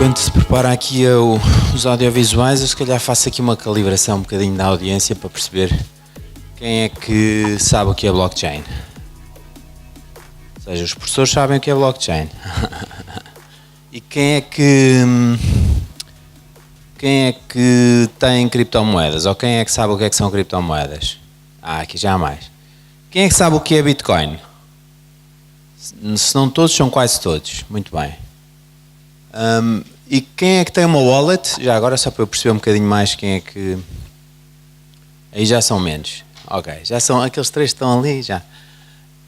Enquanto se prepara aqui os audiovisuais, eu se calhar faço aqui uma calibração um bocadinho da audiência para perceber quem é que sabe o que é blockchain. Ou seja, os professores sabem o que é blockchain. E quem é que tem criptomoedas? Ou quem é que sabe o que são criptomoedas? Aqui já há mais. Quem é que sabe o que é Bitcoin? Se não todos, são quase todos. Muito bem. E quem é que tem uma wallet? Já agora, só para eu perceber um bocadinho mais quem é que... Aí já são menos. Ok, já são aqueles três que estão ali, já.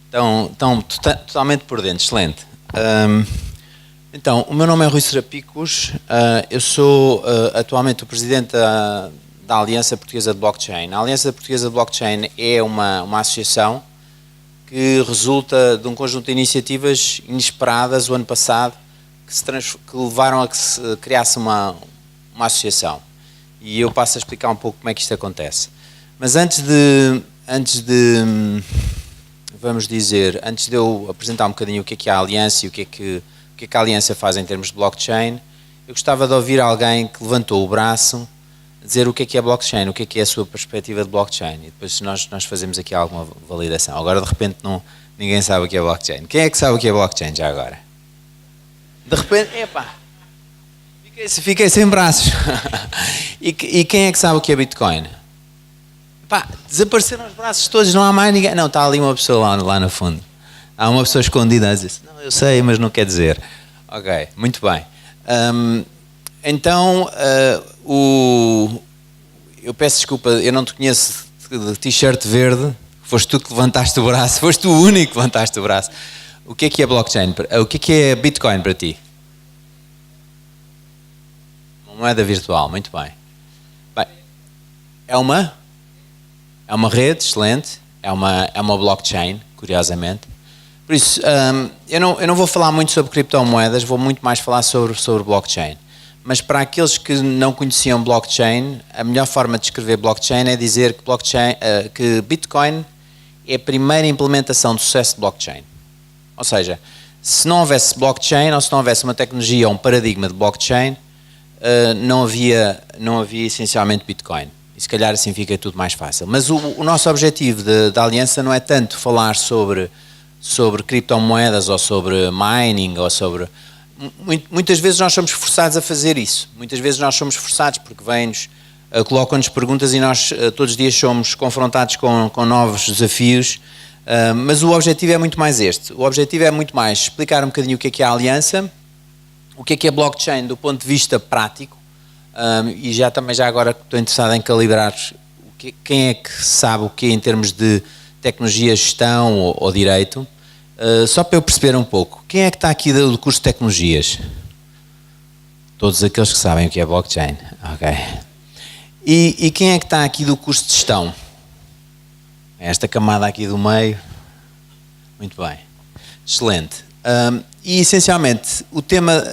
Estão totalmente por dentro, excelente. Então, o meu nome é Rui Serapicos, eu sou atualmente o presidente da Aliança Portuguesa de Blockchain. A Aliança Portuguesa de Blockchain é uma associação que resulta de um conjunto de iniciativas inesperadas o ano passado, que levaram a que se criasse uma associação. E eu passo a explicar um pouco como é que isto acontece. Mas antes de eu apresentar um bocadinho o que é a Aliança e o que é que a Aliança faz em termos de blockchain, eu gostava de ouvir alguém que levantou o braço, dizer o que é blockchain, o que é a sua perspectiva de blockchain, e depois nós fazemos aqui alguma validação. Agora, de repente, ninguém sabe o que é blockchain. Quem é que sabe o que é blockchain já agora? De repente, fiquei sem braços. E quem é que sabe o que é Bitcoin? Desapareceram os braços todos, não há mais ninguém. Não, está ali uma pessoa lá no fundo. Há uma pessoa escondida a dizer, não, eu sei, mas não quer dizer. Ok, muito bem. Então, eu peço desculpa, eu não te conheço de t-shirt verde, foste tu que levantaste o braço, foste tu o único que levantaste o braço. O que é blockchain? O que é Bitcoin para ti? Uma moeda virtual, muito bem. É uma rede, excelente, é uma blockchain, curiosamente. Por isso, eu não vou falar muito sobre criptomoedas, vou muito mais falar sobre blockchain. Mas para aqueles que não conheciam blockchain, a melhor forma de descrever blockchain é dizer que Bitcoin é a primeira implementação de sucesso de blockchain. Ou seja, se não houvesse blockchain ou se não houvesse uma tecnologia ou um paradigma de blockchain, não havia essencialmente Bitcoin. E se calhar assim fica tudo mais fácil. Mas o nosso objetivo da Aliança não é tanto falar sobre criptomoedas ou sobre mining ou sobre... Muitas vezes nós somos forçados a fazer isso. Muitas vezes nós somos forçados porque colocam-nos perguntas e nós todos os dias somos confrontados com novos desafios. Mas o objetivo é muito mais este. O objetivo é muito mais explicar um bocadinho o que é a Aliança, o que é blockchain do ponto de vista prático, e já agora estou interessado em calibrar quem é que sabe o que em termos de tecnologia, gestão ou direito, só para eu perceber um pouco. Quem é que está aqui do curso de tecnologias? Todos aqueles que sabem o que é blockchain. Ok. E quem é que está aqui do curso de gestão? Esta camada aqui do meio. Muito bem. Excelente. E essencialmente o tema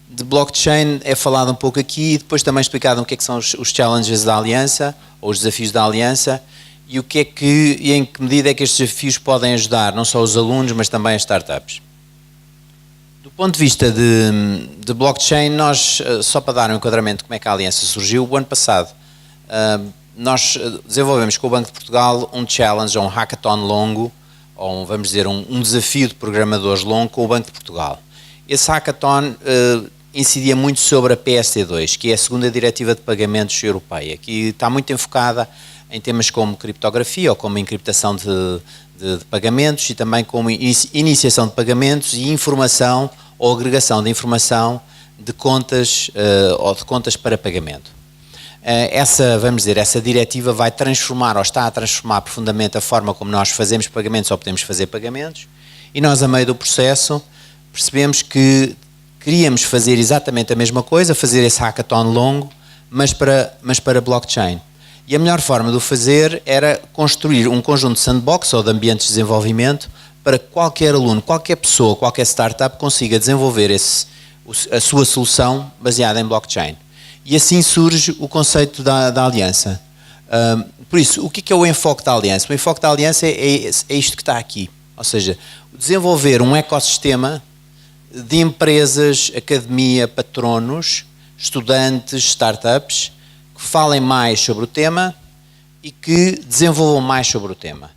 de blockchain é falado um pouco aqui e depois também explicado o que é que são os challenges da Aliança, ou os desafios da Aliança, e em que medida é que estes desafios podem ajudar não só os alunos, mas também as startups. Do ponto de vista de blockchain, nós, só para dar um enquadramento de como é que a Aliança surgiu, o ano passado nós desenvolvemos com o Banco de Portugal um challenge, um hackathon longo, ou vamos dizer um desafio de programadores longo com o Banco de Portugal. Esse hackathon incidia muito sobre a PSD2, que é a segunda diretiva de pagamentos europeia, que está muito enfocada em temas como criptografia ou como encriptação de pagamentos e também como iniciação de pagamentos e informação ou agregação de informação de contas ou de contas para pagamento. Essa diretiva vai transformar ou está a transformar profundamente a forma como nós fazemos pagamentos ou podemos fazer pagamentos, e nós, a meio do processo, percebemos que queríamos fazer exatamente a mesma coisa, fazer esse hackathon longo, mas para blockchain. E a melhor forma de o fazer era construir um conjunto de sandbox ou de ambientes de desenvolvimento para que qualquer aluno, qualquer pessoa, qualquer startup consiga desenvolver a sua solução baseada em blockchain. E assim surge o conceito da Aliança. Por isso, o que é o enfoque da Aliança? O enfoque da Aliança é isto que está aqui. Ou seja, desenvolver um ecossistema de empresas, academia, patronos, estudantes, startups, que falem mais sobre o tema e que desenvolvam mais sobre o tema.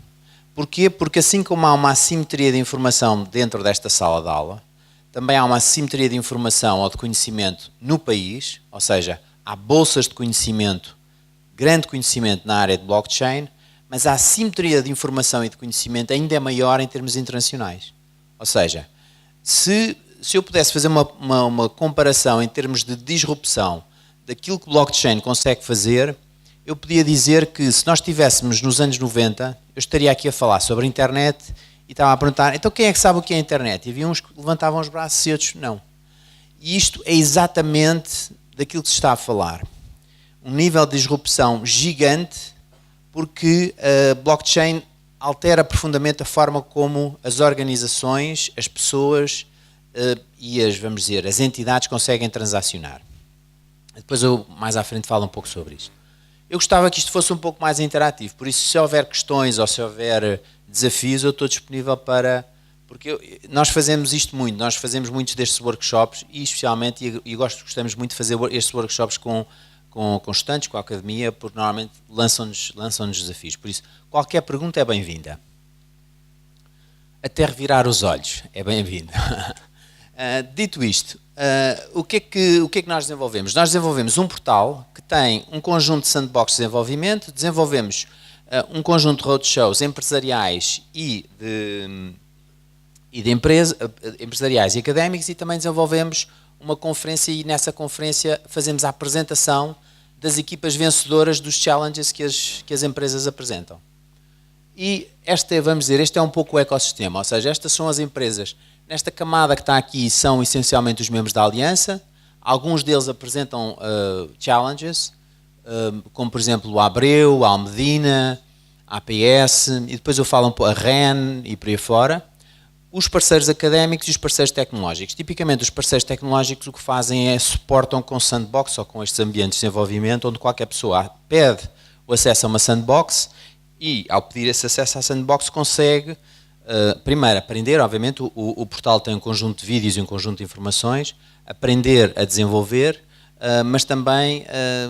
Porquê? Porque assim como há uma assimetria de informação dentro desta sala de aula, também há uma assimetria de informação ou de conhecimento no país, ou seja, há bolsas de conhecimento, grande conhecimento na área de blockchain, mas a assimetria de informação e de conhecimento ainda é maior em termos internacionais. Ou seja, se eu pudesse fazer uma comparação em termos de disrupção daquilo que o blockchain consegue fazer, eu podia dizer que se nós estivéssemos nos anos 90, eu estaria aqui a falar sobre a internet e estava a perguntar, então quem é que sabe o que é a internet? E havia uns que levantavam os braços e outros não. E isto é exatamente daquilo que se está a falar. Um nível de disrupção gigante, porque a blockchain altera profundamente a forma como as organizações, as pessoas e vamos dizer, as entidades conseguem transacionar. Depois eu mais à frente falo um pouco sobre isto. Eu gostava que isto fosse um pouco mais interativo, por isso se houver questões ou se houver desafios, eu estou disponível para... Porque nós fazemos isto muito, nós fazemos muitos destes workshops e especialmente, e gostamos muito de fazer estes workshops com estudantes, com a academia, porque normalmente lançam-nos desafios. Por isso, qualquer pergunta é bem-vinda. Até revirar os olhos é bem-vinda. Dito isto, o que é que nós desenvolvemos? Nós desenvolvemos um portal que tem um conjunto de sandbox de desenvolvimento, desenvolvemos um conjunto de roadshows empresariais e de empresariais e académicos e também desenvolvemos uma conferência e nessa conferência fazemos a apresentação das equipas vencedoras dos challenges que as empresas apresentam. E este é um pouco o ecossistema, ou seja, estas são as empresas. Nesta camada que está aqui são essencialmente os membros da Aliança, alguns deles apresentam challenges, como por exemplo o Abreu, a Almedina, a APS, e depois eu falo um pouco a REN e por aí fora. Os parceiros académicos e os parceiros tecnológicos. Tipicamente os parceiros tecnológicos o que fazem é suportam com sandbox ou com estes ambientes de desenvolvimento onde qualquer pessoa pede o acesso a uma sandbox e ao pedir esse acesso à sandbox consegue primeiro aprender, obviamente o portal tem um conjunto de vídeos e um conjunto de informações, aprender a desenvolver, mas também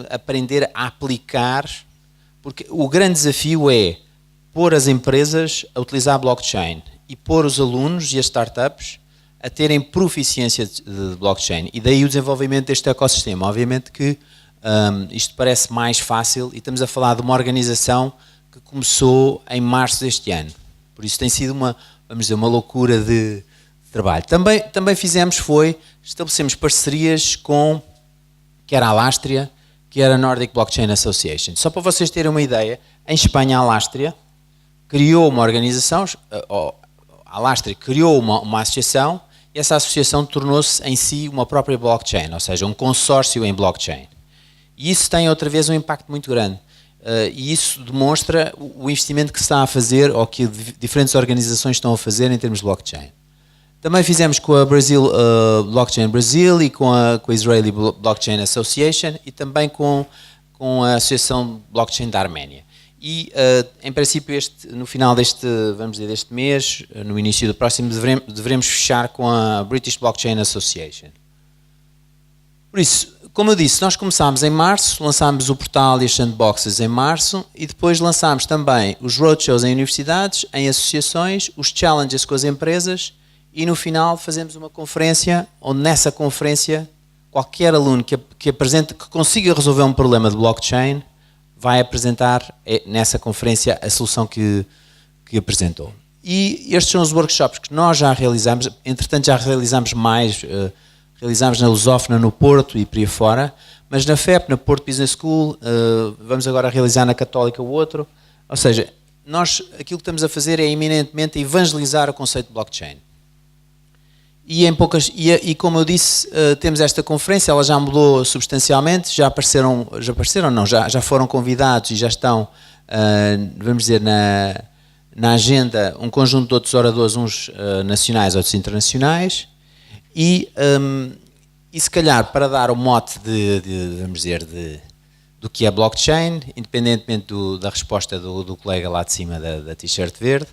aprender a aplicar, porque o grande desafio é pôr as empresas a utilizar a blockchain e pôr os alunos e as startups a terem proficiência de blockchain. E daí o desenvolvimento deste ecossistema. Obviamente que isto parece mais fácil e estamos a falar de uma organização que começou em março deste ano. Por isso tem sido vamos dizer, uma loucura de trabalho. Também estabelecemos parcerias com quer a Alastria, quer a Nordic Blockchain Association. Só para vocês terem uma ideia, em Espanha a Alastria criou uma organização, a Alastria criou uma associação e essa associação tornou-se em si uma própria blockchain, ou seja, um consórcio em blockchain. E isso tem outra vez um impacto muito grande. E isso demonstra o investimento que se está a fazer ou que diferentes organizações estão a fazer em termos de blockchain. Também fizemos com a Blockchain Brasil e com a Israeli Blockchain Association e também com a Associação Blockchain da Arménia. E, em princípio, no final deste mês, no início do próximo, devemos fechar com a British Blockchain Association. Por isso, como eu disse, nós começámos em março, lançámos o portal e as sandboxes em março e depois lançámos também os roadshows em universidades, em associações, os challenges com as empresas e no final fazemos uma conferência onde nessa conferência qualquer aluno que consiga resolver um problema de blockchain vai apresentar nessa conferência a solução que apresentou. E estes são os workshops que nós já realizamos, entretanto já realizamos mais, realizámos na Lusófona, no Porto e por aí fora, mas na FEP, na Porto Business School, vamos agora realizar na Católica o outro, ou seja, nós aquilo que estamos a fazer é eminentemente evangelizar o conceito de blockchain. E como eu disse, temos esta conferência, ela já mudou substancialmente, já foram convidados e já estão, vamos dizer, na agenda um conjunto de outros oradores, uns nacionais, outros internacionais, e se calhar para dar o mote vamos dizer, do que é blockchain, independentemente da resposta do colega lá de cima da t-shirt verde,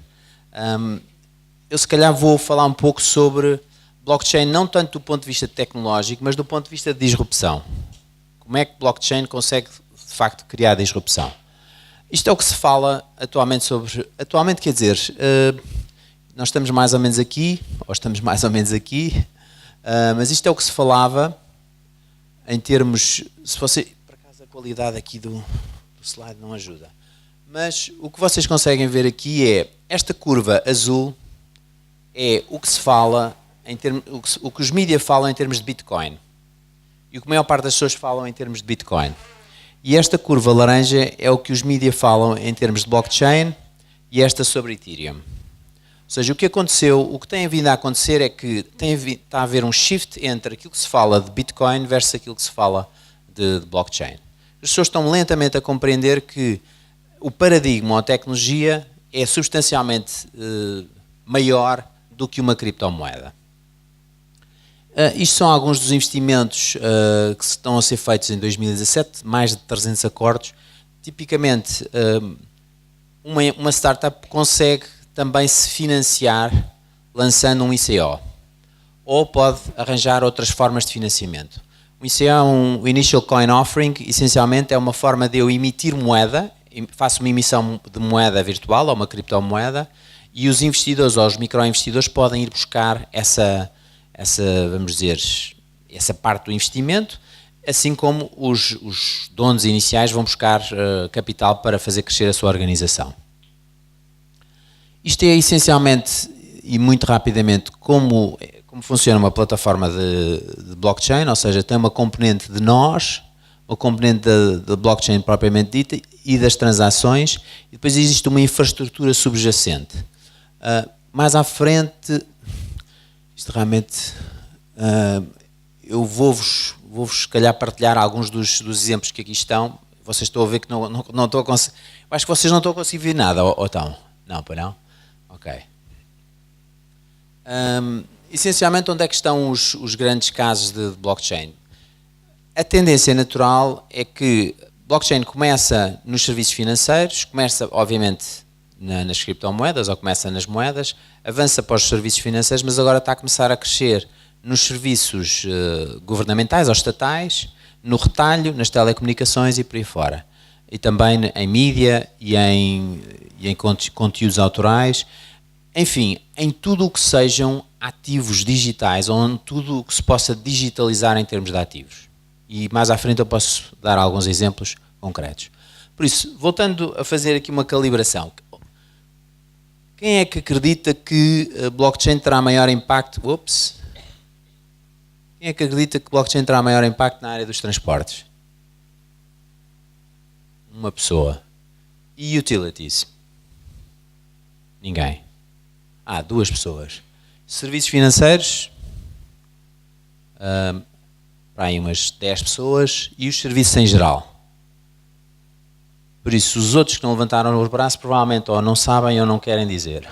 eu se calhar vou falar um pouco sobre blockchain não tanto do ponto de vista tecnológico, mas do ponto de vista de disrupção. Como é que blockchain consegue, de facto, criar disrupção? Isto é o que se fala atualmente sobre... Atualmente quer dizer, nós estamos mais ou menos aqui, ou estamos mais ou menos aqui, mas isto é o que se falava em termos... Se você, por acaso a qualidade aqui do slide não ajuda. Mas o que vocês conseguem ver aqui é, esta curva azul é o que se fala, o que os mídias falam em termos de Bitcoin. E o que a maior parte das pessoas falam em termos de Bitcoin. E esta curva laranja é o que os mídias falam em termos de blockchain e esta sobre Ethereum. Ou seja, o que aconteceu, o que tem vindo a acontecer é que está a haver um shift entre aquilo que se fala de Bitcoin versus aquilo que se fala de blockchain. As pessoas estão lentamente a compreender que o paradigma ou a tecnologia é substancialmente maior do que uma criptomoeda. Isto são alguns dos investimentos que estão a ser feitos em 2017, mais de 300 acordos. Tipicamente, uma startup consegue também se financiar lançando um ICO, ou pode arranjar outras formas de financiamento. O ICO, o Initial Coin Offering, essencialmente é uma forma de eu emitir moeda, faço uma emissão de moeda virtual ou uma criptomoeda, e os investidores ou os microinvestidores podem ir buscar essa, vamos dizer, essa parte do investimento, assim como os donos iniciais vão buscar capital para fazer crescer a sua organização. Isto é essencialmente e muito rapidamente como funciona uma plataforma de blockchain, ou seja, tem uma componente de nós, uma componente da blockchain propriamente dita e das transações, e depois existe uma infraestrutura subjacente. Mais à frente, isto realmente, eu vou-vos se calhar partilhar alguns dos exemplos que aqui estão. Vocês estão a ver que não estou a conseguir, acho que vocês não estão a conseguir ver nada, ou estão? Não, pois não? Ok. Essencialmente, onde é que estão os grandes casos de blockchain? A tendência natural é que blockchain começa nos serviços financeiros, começa, obviamente, nas criptomoedas, ou começa nas moedas, avança para os serviços financeiros, mas agora está a começar a crescer nos serviços governamentais ou estatais, no retalho, nas telecomunicações e por aí fora. E também em mídia e em conteúdos autorais. Enfim, em tudo o que sejam ativos digitais, ou em tudo o que se possa digitalizar em termos de ativos. E mais à frente eu posso dar alguns exemplos concretos. Por isso, voltando a fazer aqui uma calibração. Quem é que acredita que blockchain terá maior impacto? Quem é que acredita que blockchain terá maior impacto na área dos transportes? Uma pessoa. E utilities? Ninguém. Duas pessoas. Serviços financeiros? Para aí umas 10 pessoas. E os serviços em geral? Por isso, os outros que não levantaram os braços provavelmente ou não sabem ou não querem dizer.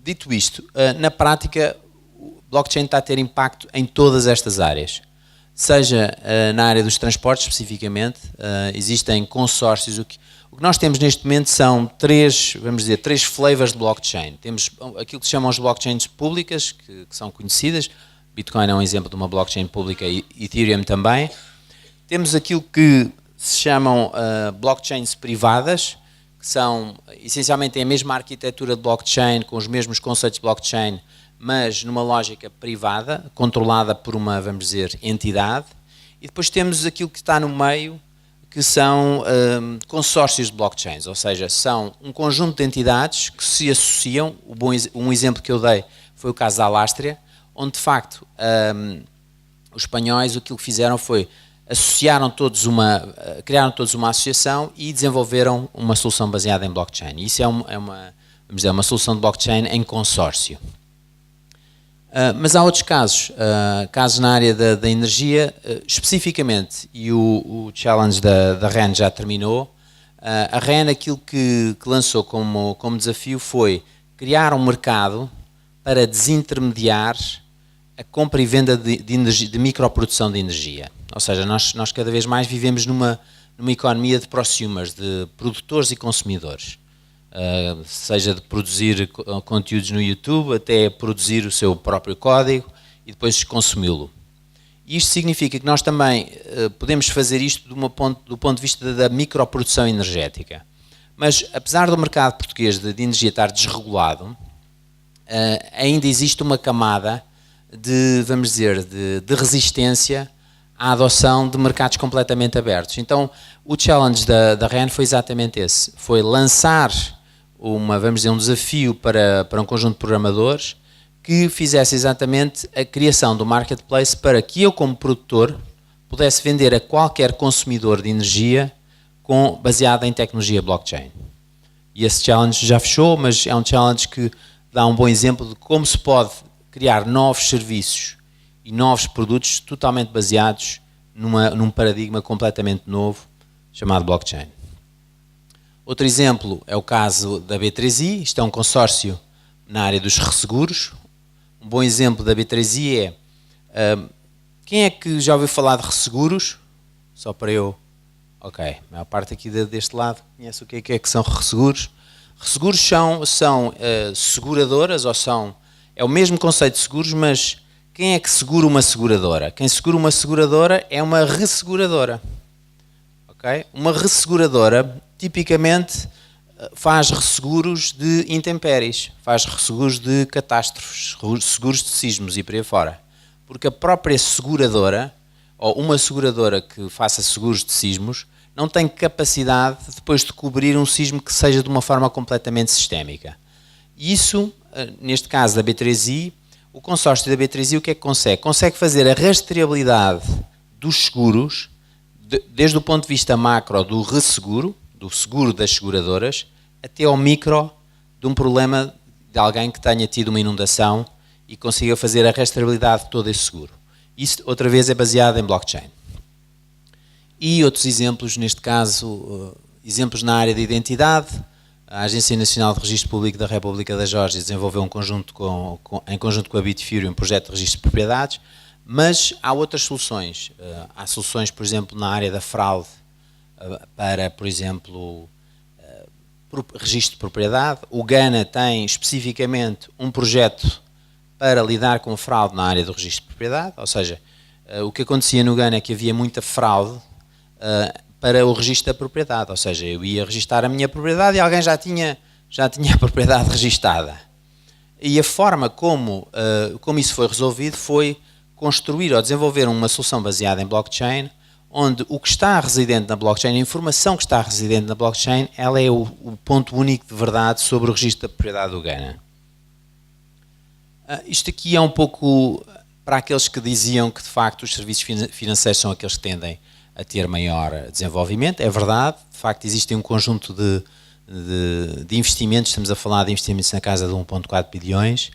Dito isto, na prática, o blockchain está a ter impacto em todas estas áreas. Seja na área dos transportes especificamente, existem consórcios. O que nós temos neste momento são três flavors de blockchain. Temos aquilo que se chamam as blockchains públicas, que são conhecidas. Bitcoin é um exemplo de uma blockchain pública e Ethereum também. Temos aquilo que se chamam blockchains privadas, que são essencialmente a mesma arquitetura de blockchain, com os mesmos conceitos de blockchain, mas numa lógica privada, controlada por uma, vamos dizer, entidade. E depois temos aquilo que está no meio, que são consórcios de blockchains, ou seja, são um conjunto de entidades que se associam. Um exemplo que eu dei foi o caso da Alástria, onde de facto os espanhóis o que fizeram foi criaram todos uma associação e desenvolveram uma solução baseada em blockchain. Isso é uma solução de blockchain em consórcio. Mas há outros casos, casos na área da energia, especificamente, e o challenge da REN já terminou. A REN, aquilo que lançou como desafio foi criar um mercado para desintermediar a compra e venda de microprodução de energia. Ou seja, nós cada vez mais vivemos numa economia de prosumers, de produtores e consumidores. seja de produzir conteúdos no YouTube, até produzir o seu próprio código e depois consumi-lo. Isto significa que nós também podemos fazer isto do ponto de vista da microprodução energética. Mas, apesar do mercado português de energia estar desregulado, ainda existe uma camada de, vamos dizer, de resistência à adoção de mercados completamente abertos. Então, o challenge da REN foi exatamente esse. Foi lançar vamos dizer, um desafio para um conjunto de programadores que fizesse exatamente a criação do marketplace para que eu, como produtor, pudesse vender a qualquer consumidor de energia baseada em tecnologia blockchain. E esse challenge já fechou, mas é um challenge que dá um bom exemplo de como se pode criar novos serviços e novos produtos totalmente baseados num paradigma completamente novo chamado blockchain. Outro exemplo é o caso da B3i, isto é um consórcio na área dos resseguros. Um bom exemplo da B3i é, quem é que já ouviu falar de resseguros? Só para eu... Ok, a maior parte aqui deste lado conhece o que é que são resseguros. Resseguros são seguradoras, é o mesmo conceito de seguros, mas quem é que segura uma seguradora? Quem segura uma seguradora é uma resseguradora. Okay? Uma resseguradora tipicamente faz resseguros de intempéries, faz resseguros de catástrofes, seguros de sismos e por aí fora. Porque a própria seguradora, ou uma seguradora que faça seguros de sismos, não tem capacidade depois de cobrir um sismo que seja de uma forma completamente sistémica. E isso, neste caso da B3i, o consórcio da B3i o que é que consegue? Consegue fazer a rastreabilidade dos seguros, desde o ponto de vista macro do resseguro, do seguro das seguradoras, até ao micro de um problema de alguém que tenha tido uma inundação e consiga fazer a rastreabilidade de todo esse seguro. Isso, outra vez, é baseado em blockchain. E outros exemplos, neste caso, exemplos na área de identidade. A Agência Nacional de Registro Público da República da Geórgia desenvolveu em conjunto com a Bitfury um projeto de registro de propriedades, mas há outras soluções. Há soluções, por exemplo, na área da fraude, para, por exemplo, registro de propriedade. O Ghana tem especificamente um projeto para lidar com fraude na área do registro de propriedade, ou seja, o que acontecia no Ghana é que havia muita fraude para o registro da propriedade, ou seja, eu ia registar a minha propriedade e alguém já tinha a propriedade registada. E a forma como isso foi resolvido foi construir ou desenvolver uma solução baseada em blockchain, onde o que está residente na blockchain, a informação que está residente na blockchain, ela é o ponto único de verdade sobre o registro da propriedade do Ghana. Isto aqui é um pouco para aqueles que diziam que de facto os serviços financeiros são aqueles que tendem a ter maior desenvolvimento. É verdade, de facto existem um conjunto de investimentos, estamos a falar de investimentos na casa de 1,4 bilhões,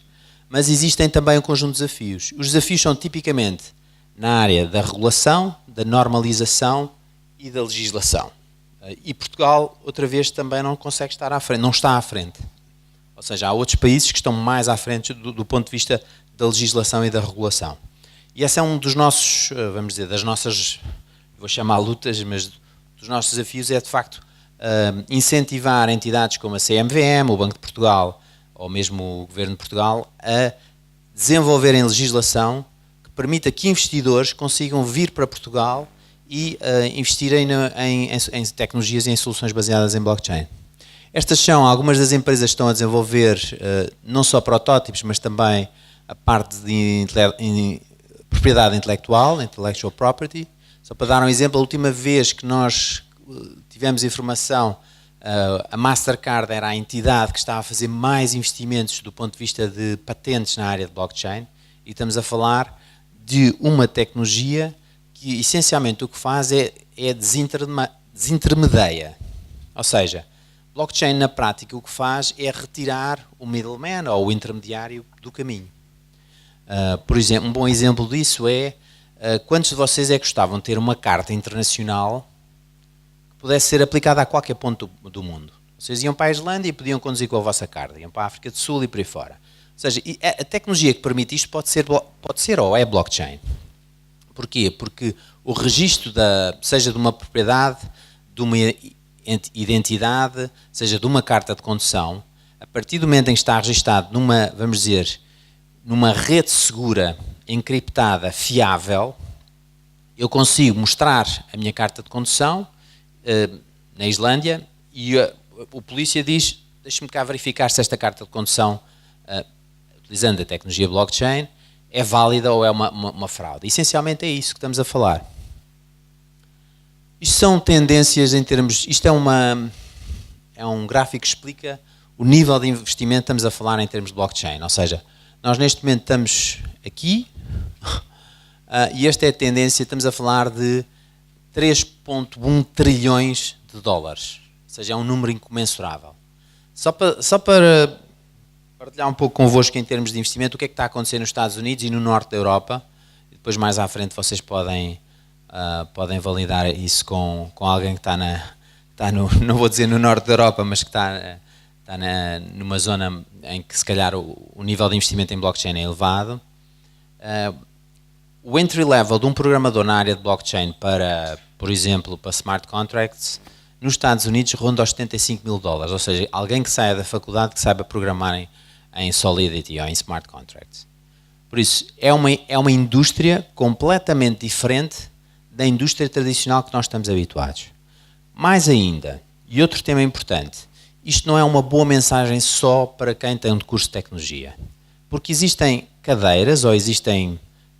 mas existem também um conjunto de desafios. Os desafios são tipicamente na área da regulação, da normalização e da legislação. E Portugal, outra vez, também não consegue estar à frente, não está à frente. Ou seja, há outros países que estão mais à frente do ponto de vista da legislação e da regulação. E esse é um dos nossos, vamos dizer, das nossas, vou chamar lutas, mas dos nossos desafios é, de facto, incentivar entidades como a CMVM, o Banco de Portugal, ou mesmo o Governo de Portugal, a desenvolverem legislação que permita que investidores consigam vir para Portugal e investirem em tecnologias e em soluções baseadas em blockchain. Estas são algumas das empresas que estão a desenvolver não só protótipos, mas também a parte de propriedade intelectual, intellectual property. Só para dar um exemplo, a última vez que nós tivemos informação, a Mastercard era a entidade que estava a fazer mais investimentos do ponto de vista de patentes na área de blockchain, e estamos a falar de uma tecnologia que essencialmente o que faz é desintermedia. Ou seja, blockchain na prática o que faz é retirar o middleman ou o intermediário do caminho. Por exemplo, um bom exemplo disso é quantos de vocês é que gostavam de ter uma carta internacional que pudesse ser aplicada a qualquer ponto do mundo? Vocês iam para a Islândia e podiam conduzir com a vossa carta, iam para a África do Sul e por aí fora. Ou seja, a tecnologia que permite isto pode ser ou é blockchain. Porquê? Porque o registro, seja de uma propriedade, de uma identidade, seja de uma carta de condução, a partir do momento em que está registado numa, vamos dizer, numa rede segura, encriptada, fiável, eu consigo mostrar a minha carta de condução na Islândia e o polícia diz, deixa-me cá verificar se esta carta de condução, utilizando a tecnologia blockchain, é válida ou é uma fraude. Essencialmente é isso que estamos a falar. Isto são tendências em termos... Isto é um gráfico que explica o nível de investimento que estamos a falar em termos de blockchain. Ou seja, nós neste momento estamos aqui e esta é a tendência, estamos a falar de 3,1 trilhões de dólares. Ou seja, é um número incomensurável. Só para partilhar um pouco convosco em termos de investimento, o que é que está a acontecer nos Estados Unidos e no norte da Europa. E depois mais à frente vocês podem validar isso com alguém que está não vou dizer no norte da Europa, mas que está numa zona em que se calhar o nível de investimento em blockchain é elevado. O entry level de um programador na área de blockchain para, por exemplo, para smart contracts, nos Estados Unidos ronda aos 75 mil dólares, ou seja, alguém que saia da faculdade que saiba programar em Solidity ou em smart contracts. Por isso, é uma indústria completamente diferente da indústria tradicional que nós estamos habituados. Mais ainda, e outro tema importante, isto não é uma boa mensagem só para quem tem um curso de tecnologia, porque existem cadeiras ou existem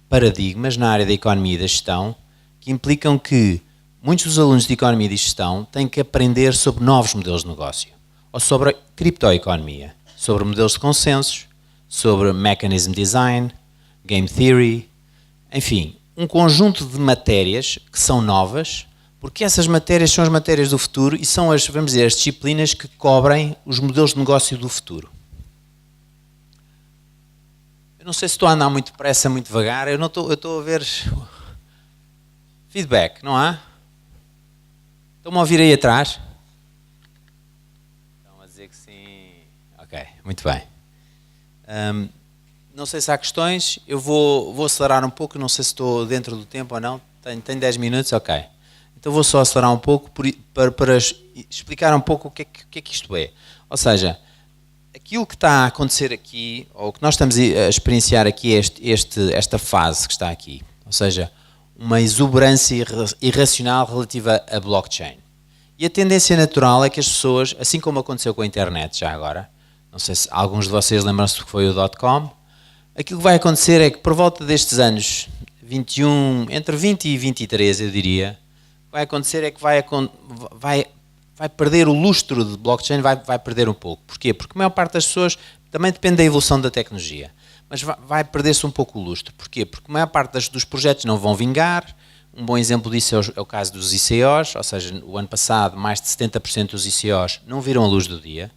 paradigmas na área da economia e da gestão que implicam que muitos dos alunos de economia e de gestão têm que aprender sobre novos modelos de negócio, ou sobre a criptoeconomia, sobre modelos de consensos, sobre mechanism design, game theory, enfim, um conjunto de matérias que são novas, porque essas matérias são as matérias do futuro e são as, vamos dizer, as disciplinas que cobrem os modelos de negócio do futuro. Eu não sei se estou a andar muito depressa, muito devagar, eu estou a ver feedback, não há? Estão-me a ouvir aí atrás? Estão a dizer que sim. Ok, muito bem. Não sei se há questões, eu vou acelerar um pouco, não sei se estou dentro do tempo ou não. Tenho 10 minutos, ok. Então vou só acelerar um pouco para explicar um pouco o que é que isto é. Ou seja, aquilo que está a acontecer aqui, ou o que nós estamos a experienciar aqui é esta fase que está aqui. Ou seja, uma exuberância irracional relativa a blockchain. E a tendência natural é que as pessoas, assim como aconteceu com a internet já agora, não sei se alguns de vocês lembram-se do que foi o .com, aquilo que vai acontecer é que por volta destes anos 21, entre 20 e 23 eu diria, vai acontecer é que vai perder o lustro de blockchain, vai perder um pouco. Porquê? Porque a maior parte das pessoas, também depende da evolução da tecnologia, mas vai perder-se um pouco o lustro. Porquê? Porque a maior parte dos projetos não vão vingar. Um bom exemplo disso é o caso dos ICOs, ou seja, o ano passado mais de 70% dos ICOs não viram a luz do dia.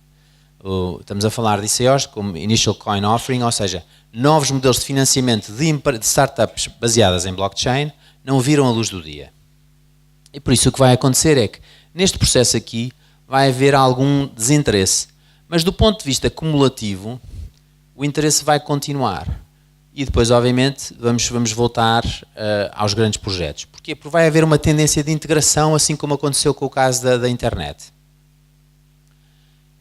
Estamos a falar de ICOs como Initial Coin Offering, ou seja, novos modelos de financiamento de startups baseadas em blockchain não viram a luz do dia. E por isso o que vai acontecer é que neste processo aqui vai haver algum desinteresse, mas do ponto de vista cumulativo o interesse vai continuar e depois obviamente vamos voltar aos grandes projetos. Porquê? Porque vai haver uma tendência de integração, assim como aconteceu com o caso da internet.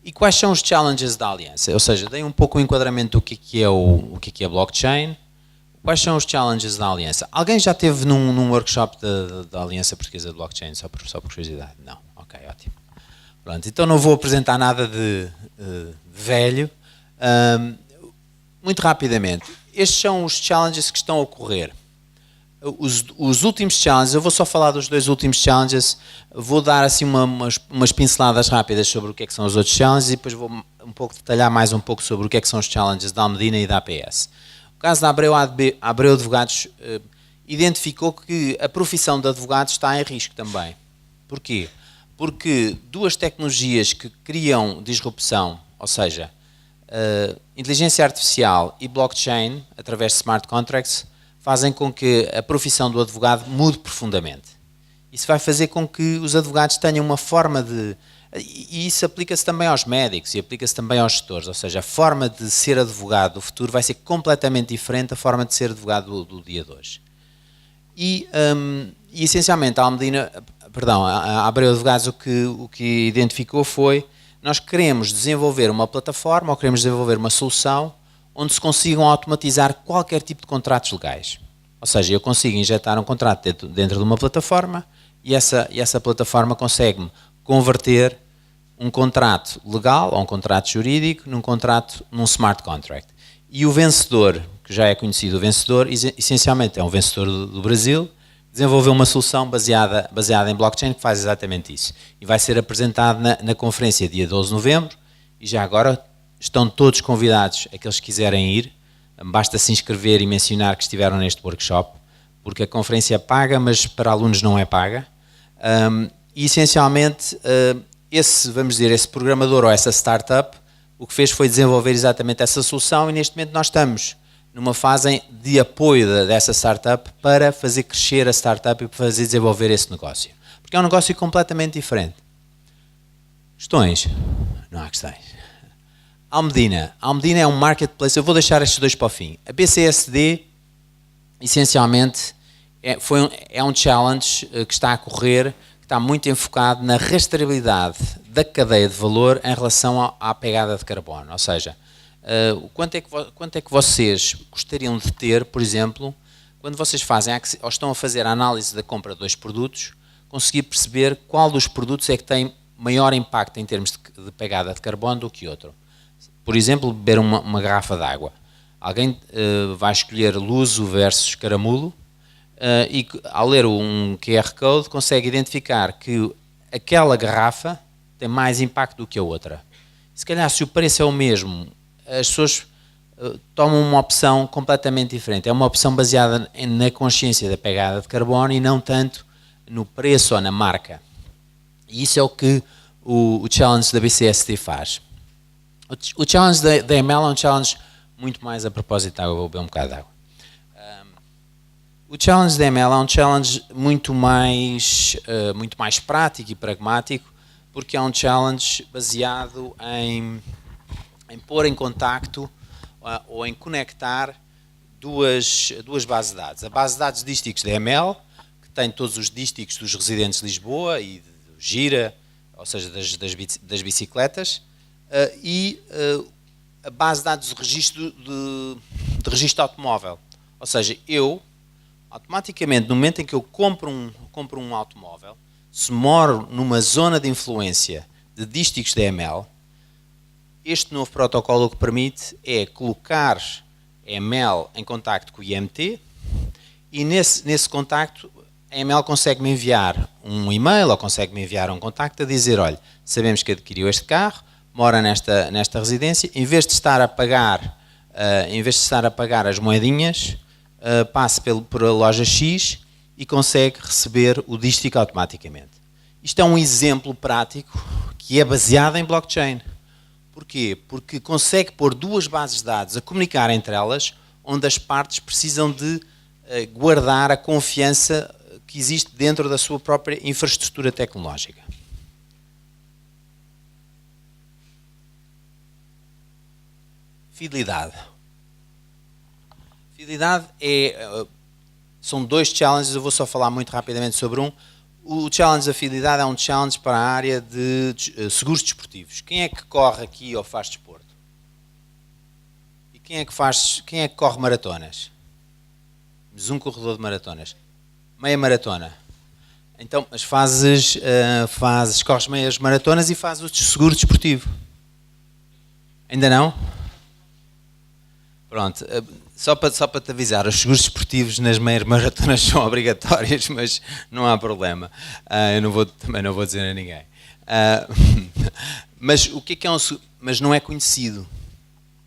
E quais são os challenges da aliança? Ou seja, dei um pouco o enquadramento do que é blockchain. Quais são os challenges da aliança? Alguém já esteve num workshop da Aliança Portuguesa de Blockchain, só por curiosidade? Não? Ok, ótimo. Pronto, então não vou apresentar nada de velho. Muito rapidamente, estes são os challenges que estão a ocorrer. Os últimos challenges, eu vou só falar dos dois últimos challenges, vou dar assim umas pinceladas rápidas sobre o que é que são os outros challenges e depois vou um pouco detalhar mais um pouco sobre o que é que são os challenges da Almedina e da APS. O caso da Abreu Advogados identificou que a profissão de advogado está em risco também. Porquê? Porque duas tecnologias que criam disrupção, ou seja, inteligência artificial e blockchain, através de smart contracts, fazem com que a profissão do advogado mude profundamente. Isso vai fazer com que os advogados tenham uma forma de... E isso aplica-se também aos médicos e aplica-se também aos gestores, ou seja, a forma de ser advogado do futuro vai ser completamente diferente da forma de ser advogado do dia de hoje. E essencialmente a Almedina perdão, a Abreu Advogados o que identificou foi: nós queremos desenvolver uma plataforma ou queremos desenvolver uma solução onde se consigam automatizar qualquer tipo de contratos legais. Ou seja, eu consigo injetar um contrato dentro de uma plataforma e essa plataforma consegue-me converter um contrato legal ou um contrato jurídico num smart contract. E o vencedor, que já é conhecido, o vencedor, essencialmente é um vencedor do Brasil, desenvolveu uma solução baseada em blockchain que faz exatamente isso. E vai ser apresentado na conferência dia 12 de novembro, e já agora estão todos convidados, aqueles que quiserem ir, basta se inscrever e mencionar que estiveram neste workshop, porque a conferência é paga, mas para alunos não é paga. E essencialmente, esse programador ou essa startup, o que fez foi desenvolver exatamente essa solução, e neste momento nós estamos numa fase de apoio dessa startup para fazer crescer a startup e para fazer desenvolver esse negócio. Porque é um negócio completamente diferente. Questões? Não há questões. Almedina é um marketplace. Eu vou deixar estes dois para o fim. A BCSD, essencialmente, é um challenge que está a correr, que está muito enfocado na rastreabilidade da cadeia de valor em relação à pegada de carbono. Ou seja, quanto é que vocês gostariam de ter, por exemplo, quando vocês fazem ou estão a fazer a análise da compra de dois produtos, conseguir perceber qual dos produtos é que tem maior impacto em termos de pegada de carbono do que outro. Por exemplo, beber uma garrafa de água. Alguém vai escolher Luso versus Caramulo e ao ler um QR Code consegue identificar que aquela garrafa tem mais impacto do que a outra. Se calhar, se o preço é o mesmo, as pessoas tomam uma opção completamente diferente. É uma opção baseada na consciência da pegada de carbono e não tanto no preço ou na marca. E isso é o que o challenge da BCSD faz. O challenge da ML é um challenge muito mais a propósito de água. Vou beber um bocado de água. O challenge da ML é um challenge muito mais prático e pragmático, porque é um challenge baseado em pôr em contacto ou em conectar duas bases de dados. A base de dados dísticos da ML, que tem todos os dísticos dos residentes de Lisboa e do Gira, ou seja, das bicicletas, e a base de dados de registro automóvel. Ou seja, eu, automaticamente, no momento em que eu compro um automóvel, se moro numa zona de influência de dísticos da ML, este novo protocolo o que permite é colocar a ML em contacto com o IMT e nesse contacto a ML consegue-me enviar um e-mail ou consegue-me enviar um contacto a dizer: olha, sabemos que adquiriu este carro, mora nesta residência, em vez de estar a pagar as moedinhas, passe por a loja X e consegue receber o dístico automaticamente. Isto é um exemplo prático que é baseado em blockchain. Porquê? Porque consegue pôr duas bases de dados a comunicar entre elas, onde as partes precisam de guardar a confiança que existe dentro da sua própria infraestrutura tecnológica. Fidelidade. Fidelidade são dois challenges, eu vou só falar muito rapidamente sobre um. O challenge da fidelidade é um challenge para a área de seguros desportivos. Quem é que corre aqui ou faz desporto? E quem é que corre maratonas? Temos um corredor de maratonas. Meia maratona. Então, mas corres meias maratonas e fazes o seguro desportivo. Ainda não? Pronto. Só para te avisar, os seguros desportivos nas meias maratonas são obrigatórios, mas não há problema. Também não vou dizer a ninguém. Mas o que é um seguro? Mas não é conhecido,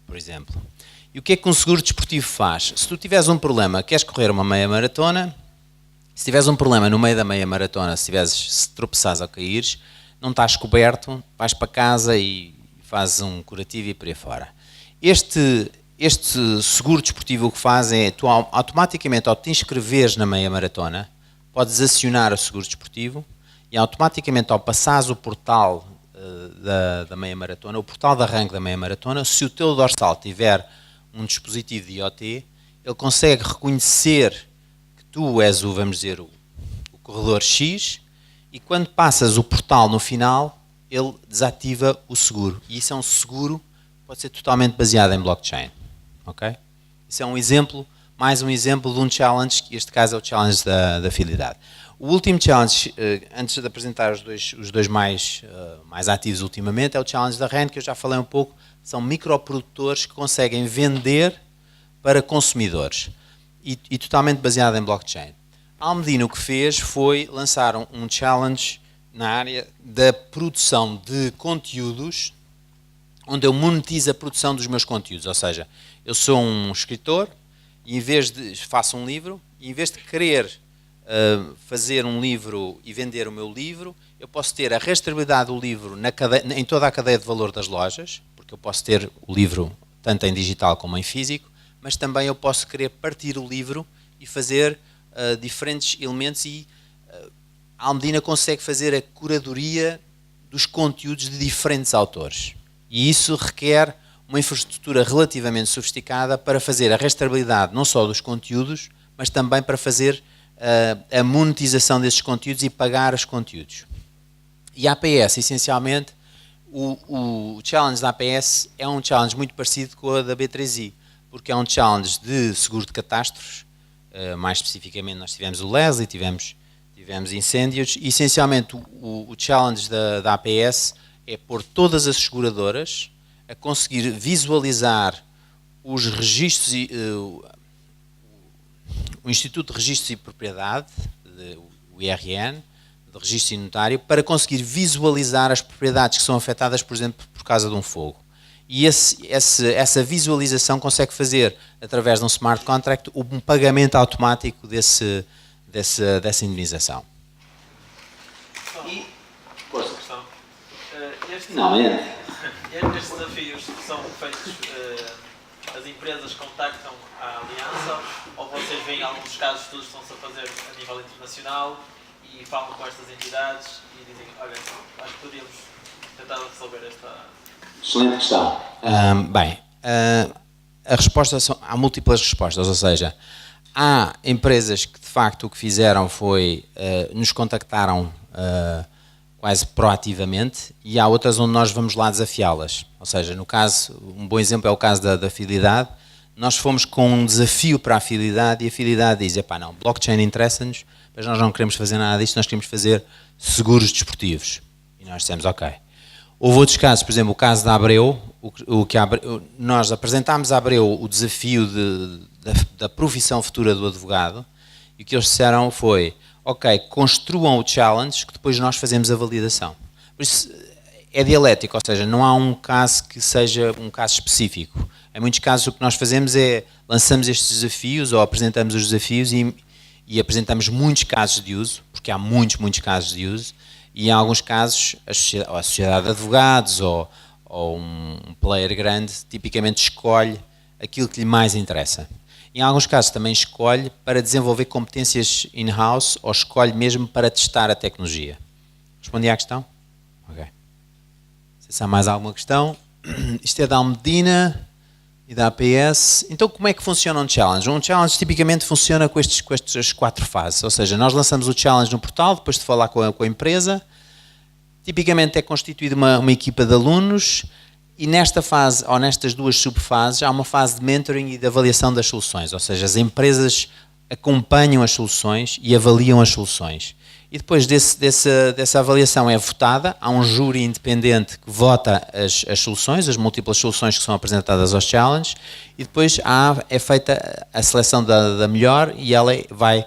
por exemplo. E o que é que um seguro desportivo faz? Se tu tiveres um problema, queres correr uma meia maratona, se tiveres um problema no meio da meia maratona, se tropeçares ou caíres, não estás coberto, vais para casa e fazes um curativo e por aí fora. Este seguro desportivo o que faz é, tu automaticamente, ao te inscreveres na meia maratona, podes acionar o seguro desportivo e automaticamente, ao passares o portal da meia maratona, o portal de arranque da meia maratona, se o teu dorsal tiver um dispositivo de IoT, ele consegue reconhecer que tu és vamos dizer, o corredor X e e quando passas o portal no final, ele desativa o seguro. E isso é um seguro que pode ser totalmente baseado em blockchain. Okay? Isso é um exemplo, mais um exemplo de um challenge, que este caso é o challenge da fidelidade. O último challenge, antes de apresentar os dois mais ativos ultimamente, é o challenge da REN, que eu já falei um pouco. São microprodutores que conseguem vender para consumidores e totalmente baseado em blockchain. A Almedina o que fez foi lançar um challenge na área da produção de conteúdos, onde eu monetizo a produção dos meus conteúdos. Ou seja, eu sou um escritor e em vez de faço um livro, e em vez de querer fazer um livro e vender o meu livro, eu posso ter a rastreabilidade do livro em toda a cadeia de valor das lojas, porque eu posso ter o livro tanto em digital como em físico, mas também eu posso querer partir o livro e fazer diferentes elementos e a Almedina consegue fazer a curadoria dos conteúdos de diferentes autores. E isso requer uma infraestrutura relativamente sofisticada para fazer a rastreabilidade não só dos conteúdos, mas também para fazer a monetização desses conteúdos e pagar os conteúdos. E a APS, essencialmente, o challenge da APS é um challenge muito parecido com a da B3i, porque é um challenge de seguro de catástrofes, mais especificamente nós tivemos o Leslie, tivemos incêndios, e essencialmente o challenge da APS é pôr todas as seguradoras a conseguir visualizar os registros, o Instituto de Registros e Propriedade, o IRN, de registro e notário, para conseguir visualizar as propriedades que são afetadas, por exemplo, por causa de um fogo. E essa visualização consegue fazer, através de um smart contract, um pagamento automático dessa indenização. E, finalmente, estes desafios são feitos, as empresas contactam a Aliança, ou vocês veem alguns casos de estudos que estão-se a fazer a nível internacional e falam com estas entidades e dizem, olha, acho que podíamos tentar resolver esta... Excelente questão. A resposta há múltiplas respostas, ou seja, há empresas que de facto o que fizeram foi nos contactaram quase proativamente e há outras onde nós vamos lá desafiá-las. Ou seja, no caso, um bom exemplo é o caso da fidelidade. Nós fomos com um desafio para a fidelidade e a fidelidade diz, epá, não, blockchain interessa-nos, mas nós não queremos fazer nada disto, nós queremos fazer seguros desportivos. E nós dissemos, ok. Houve outros casos, por exemplo, o caso da Abreu, nós apresentámos a Abreu o desafio da profissão futura do advogado e o que eles disseram foi, ok, construam o challenge que depois nós fazemos a validação. Por isso é dialético, ou seja, não há um caso que seja um caso específico. Em muitos casos o que nós fazemos é lançamos estes desafios ou apresentamos os desafios e apresentamos muitos casos de uso, porque há muitos casos de uso, e em alguns casos a sociedade de advogados ou um player grande tipicamente escolhe aquilo que lhe mais interessa. Em alguns casos também escolhe para desenvolver competências in-house ou escolhe mesmo para testar a tecnologia. Respondi à questão? Ok. Se há mais alguma questão, isto é da Almedina e da APS. Então como é que funciona um challenge? Um challenge tipicamente funciona com estas 4 fases, ou seja, nós lançamos o challenge no portal, depois de falar com a empresa, tipicamente é constituída uma equipa de alunos e nesta fase, ou nestas 2 subfases, há uma fase de mentoring e de avaliação das soluções, ou seja, as empresas acompanham as soluções e avaliam as soluções. E depois dessa avaliação é votada, há um júri independente que vota as soluções, as múltiplas soluções que são apresentadas aos challenges, e depois é feita a seleção da melhor e ela vai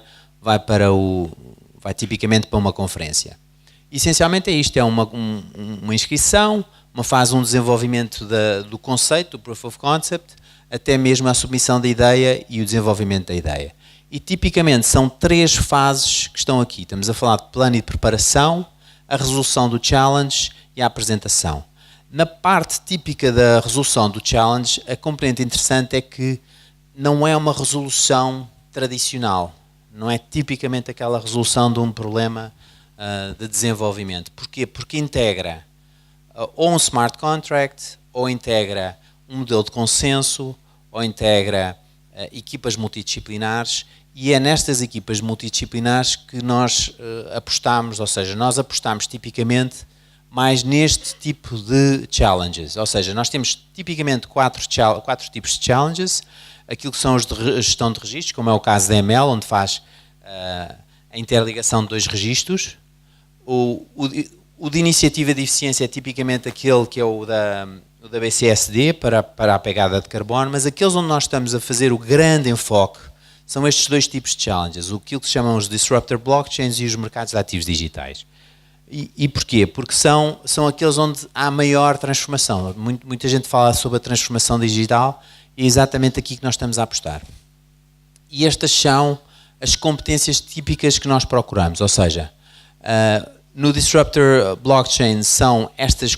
tipicamente para uma conferência. Essencialmente é isto, é uma inscrição, uma fase de desenvolvimento do conceito, do Proof of Concept, até mesmo a submissão da ideia e o desenvolvimento da ideia. E tipicamente são 3 fases que estão aqui. Estamos a falar de plano de preparação, a resolução do challenge e a apresentação. Na parte típica da resolução do challenge, a componente interessante é que não é uma resolução tradicional. Não é tipicamente aquela resolução de um problema de desenvolvimento. Porquê? Porque integra ou um smart contract, ou integra um modelo de consenso, ou integra equipas multidisciplinares, e é nestas equipas multidisciplinares que nós apostamos, ou seja, nós apostamos tipicamente mais neste tipo de challenges, ou seja, nós temos tipicamente quatro tipos de challenges, aquilo que são os de gestão de registros, como é o caso da ML, onde faz a interligação de 2 registros. O de iniciativa de eficiência é tipicamente aquele que é o da BCSD, para a pegada de carbono, mas aqueles onde nós estamos a fazer o grande enfoque são estes 2 tipos de challenges, aquilo que se chamam os disruptor blockchains e os mercados de ativos digitais. E porquê? Porque são aqueles onde há maior transformação. Muita gente fala sobre a transformação digital e é exatamente aqui que nós estamos a apostar. E estas são as competências típicas que nós procuramos, ou seja, no Disruptor Blockchain são estas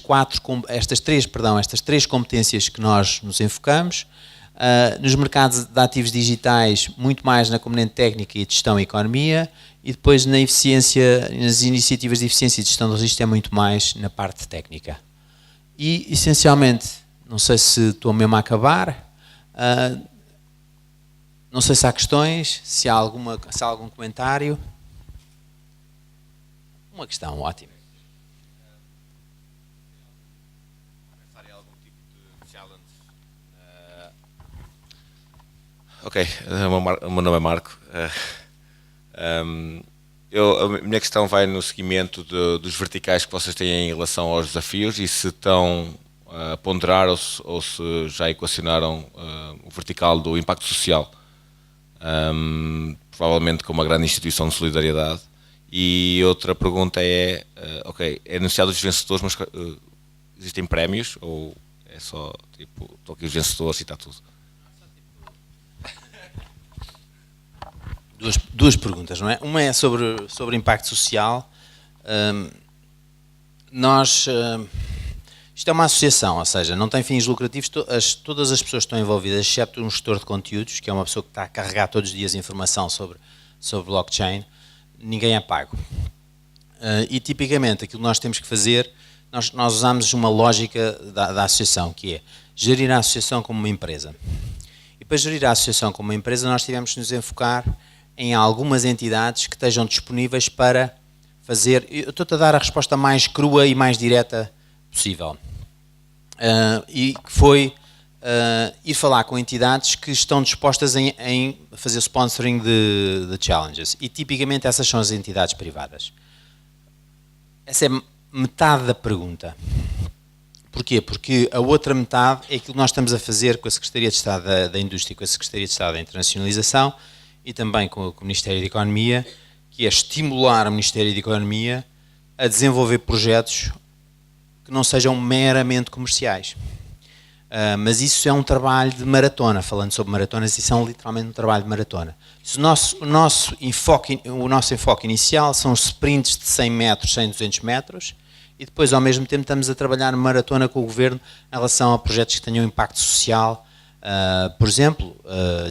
três competências que nós nos enfocamos. Nos mercados de ativos digitais, muito mais na componente técnica e de gestão e economia, e depois na eficiência, nas iniciativas de eficiência e de gestão do registro é muito mais na parte técnica. E, essencialmente, não sei se estou mesmo a acabar, não sei se há questões, se há algum comentário. Uma questão, ótimo. Ok, o meu nome é Marco. A minha questão vai no seguimento dos verticais que vocês têm em relação aos desafios e se estão a ponderar ou se já equacionaram o vertical do impacto social, provavelmente com uma grande instituição de solidariedade. E outra pergunta é, é anunciado os vencedores, mas existem prémios ou é só tipo, estou aqui os vencedores e está tudo? Duas perguntas, não é? Uma é sobre impacto social. Isto é uma associação, ou seja, não tem fins lucrativos, todas as pessoas que estão envolvidas, exceto um gestor de conteúdos, que é uma pessoa que está a carregar todos os dias informação sobre blockchain, ninguém é pago. E tipicamente aquilo que nós temos que fazer, nós usamos uma lógica da associação, que é gerir a associação como uma empresa. E para gerir a associação como uma empresa, nós tivemos que nos enfocar em algumas entidades que estejam disponíveis para fazer. Eu estou-te a dar a resposta mais crua e mais direta possível. E que foi ir falar com entidades que estão dispostas em fazer sponsoring de challenges. E tipicamente essas são as entidades privadas. Essa é metade da pergunta. Porquê? Porque a outra metade é aquilo que nós estamos a fazer com a Secretaria de Estado da Indústria e com a Secretaria de Estado da Internacionalização e também com o Ministério da Economia, que é estimular o Ministério da Economia a desenvolver projetos que não sejam meramente comerciais. Mas isso é um trabalho de maratona, falando sobre maratonas, isso é literalmente um trabalho de maratona. O nosso enfoque inicial são os sprints de 100 metros, 100, 200 metros, e depois, ao mesmo tempo, estamos a trabalhar maratona com o Governo em relação a projetos que tenham impacto social, por exemplo,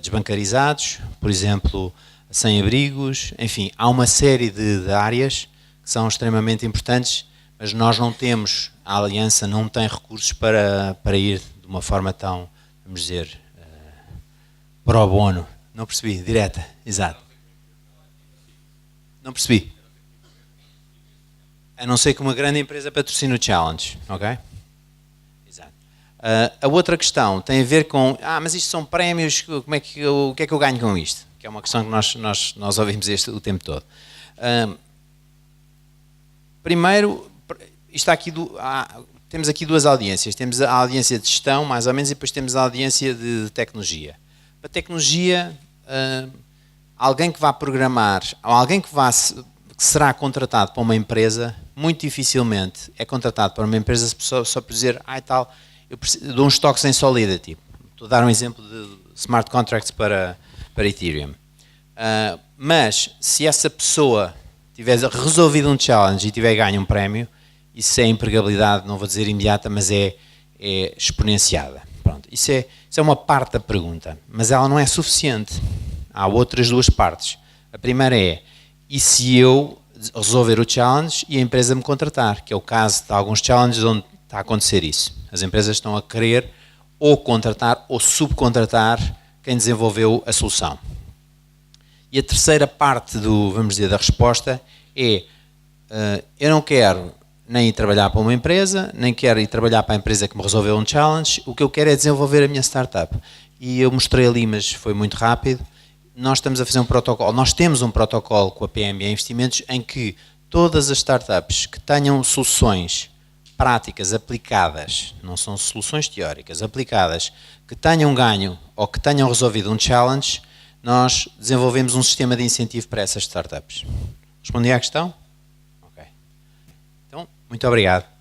desbancarizados, por exemplo, sem-abrigos, enfim, há uma série de áreas que são extremamente importantes, mas nós não temos, a Aliança não tem recursos para ir de uma forma tão, vamos dizer, pro bono. Não percebi, direta, exato. Não percebi. A não ser que uma grande empresa patrocine o challenge, ok? Exato. A outra questão tem a ver com, mas isto são prémios, o que é que eu ganho com isto? Que é uma questão que nós ouvimos o tempo todo. Primeiro, temos aqui duas audiências. Temos a audiência de gestão, mais ou menos, e depois temos a audiência de tecnologia. Para tecnologia, alguém que vá programar, ou alguém que será contratado para uma empresa, muito dificilmente é contratado para uma empresa só por dizer, eu preciso de uns stocks em Solidity. Estou a dar um exemplo de smart contracts para Ethereum. Mas, se essa pessoa tiver resolvido um challenge e tiver ganho um prémio, isso é empregabilidade, não vou dizer imediata, mas é exponenciada. Pronto, isso é uma parte da pergunta, mas ela não é suficiente. Há outras duas partes. A primeira é, e se eu resolver o challenge e a empresa me contratar? Que é o caso de alguns challenges onde está a acontecer isso. As empresas estão a querer ou contratar ou subcontratar quem desenvolveu a solução. E a terceira parte vamos dizer, da resposta é eu não quero nem ir trabalhar para uma empresa, nem quero ir trabalhar para a empresa que me resolveu um challenge, o que eu quero é desenvolver a minha startup. E eu mostrei ali, mas foi muito rápido, nós estamos a fazer um protocolo, nós temos um protocolo com a PME Investimentos em que todas as startups que tenham soluções práticas aplicadas, não são soluções teóricas, aplicadas, que tenham ganho ou que tenham resolvido um challenge, nós desenvolvemos um sistema de incentivo para essas startups. Respondi à questão? Ok. Então, muito obrigado.